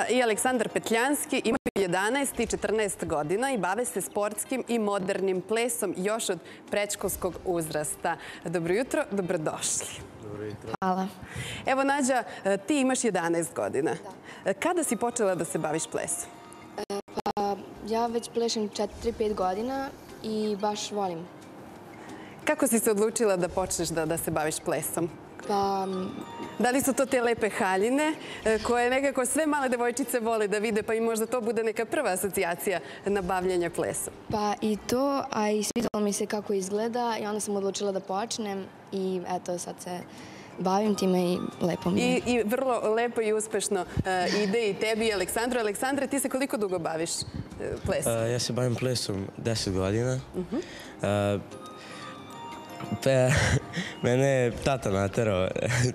I Aleksandar Petljanski imaju 11 i 14 godina i bave se sportskim i modernim plesom još od predškolskog uzrasta. Dobro jutro, dobrodošli. Dobro jutro. Hvala. Evo, Nađa, ti imaš 11 godina. Kada si počela da se baviš plesom? Pa ja već plešem 4-5 godina i baš volim. Kako si se odlučila da počneš da se baviš plesom? Pa Da li su to te lepe haljine koje nekako sve male devojčice vole da vide, pa i možda to bude neka prva asocijacija na bavljanje plesom? pa i to, a i svidjelo mi se kako izgleda i onda sam odlučila da počnem i eto sad se bavim time i lepo mi je. I vrlo lepo i uspešno ide i tebi i Aleksandru. Aleksandre, ti se koliko dugo baviš plesom? Ja se bavim plesom 10 godina. Mene je tata naterao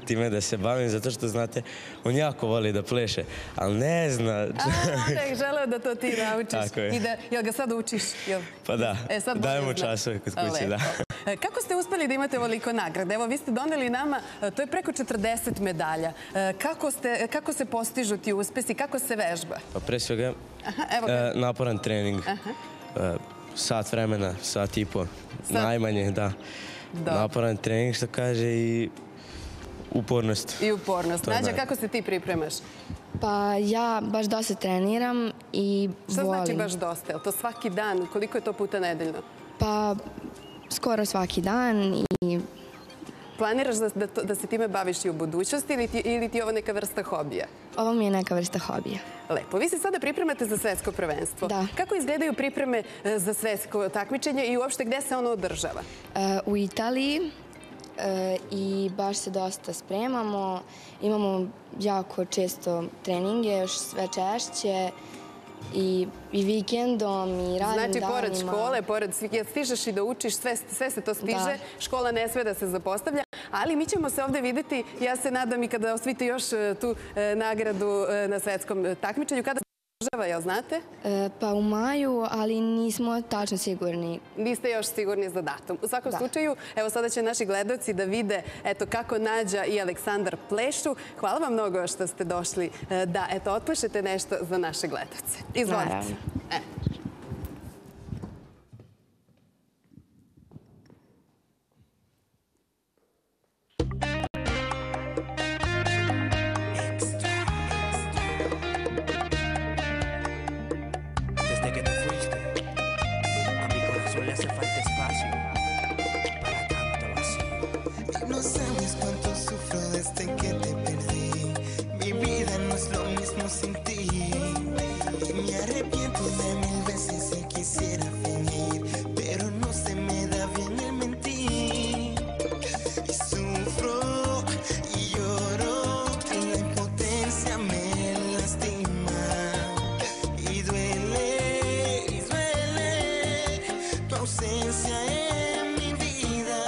time da se bavim, zato što, znate, on jako voli da pleše, ali ne zna. Želeo da to ti naučiš. Tako je. Jel ga sad učiš? Pa da, dajemo časove kod kuće, da. Kako ste uspeli da imate ovoliko nagrade? Evo, vi ste doneli nama, to je preko 40 medalja. Kako se postižu ti uspesi? Kako se vežba? Pa pre svega, naporan trening. Sat vremena, sat i po, najmanje, da. Naporan trening, što kaže, i upornost. I upornost. Nađa, kako se ti pripremaš? Pa ja baš dosta treniram i volim. Šta znači baš dosta? Je li to svaki dan? Koliko je to puta nedeljno? Pa skoro svaki dan i... Planiraš da se time baviš i u budućnosti ili ti je ovo neka vrsta hobija? Ovo mi je neka vrsta hobija. Lepo. Vi se sada pripremate za svetsko prvenstvo. Da. Kako izgledaju pripreme za svetsko takmičenje i uopšte gde se ono održava? U Italiji i baš se dosta spremamo. Imamo jako često treninge, još sve češće. I vikendom i radnim danima. Znači, pored škole, pored stižeš i da učiš, sve se to stiže. Škola ne sme da se zapostavlja. Ali mi ćemo se ovde videti, ja se nadam i kada osvojite još tu nagradu na svetskom takmičenju. Kada se održava, jel znate? Pa u maju, ali nismo tačno sigurni. Niste još sigurni za datum. U svakom slučaju, evo sada će naši gledaoci da vide kako Nađa i Aleksandar plešu. Hvala vam mnogo što ste došli da otplešete nešto za naše gledaoce. Izvolite. Naravno. Le hace falta espacio para tanto vacío. No sabes cuánto sufro desde que te perdí. Mi vida no es lo mismo sin ti. Me arrepiento de 1000 veces y quisiera fingir, pero no se me da bien el mentir. Y sufro y lloro, la impotencia me lastima. Y duele tu ausencia en mi vida.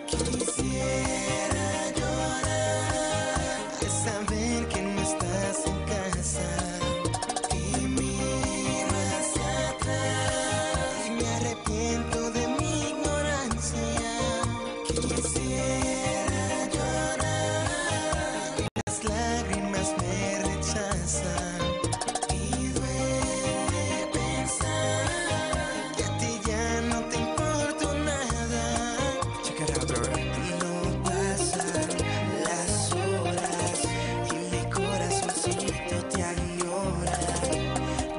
Quisiera llorar de saber que no estás en casa. Y miro hacia atrás y me arrepiento de mi ignorancia. Quisiera llorar y las lágrimas me rechazan. Y duele pensar que a ti ya no te importo nada. Check it out, girl. No pasan las horas y mi corazoncito te añora.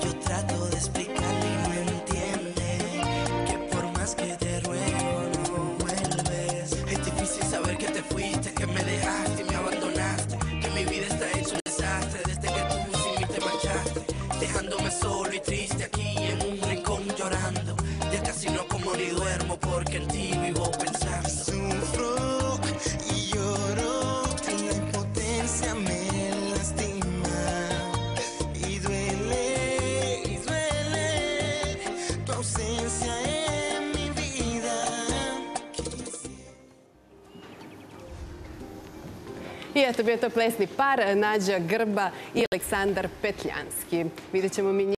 Yo trato de explicarle y no entiende que por más que te ruego no vuelves. Es difícil saber que te fuiste, que me dejaste y me abandonaste, que mi vida está hecho un desastre desde que tú sin mí te marchaste, dejándome solo y triste aquí en un rincón llorando. Ya casi no como ni duermo porque en ti vivo pensando. Sufro y lloro, la impotencia me lastima. Y duele tu ausencia en mi vida. I eto, bio je to plesni par, Nađa Grba i Aleksandar Petljanski. Vidjet ćemo mi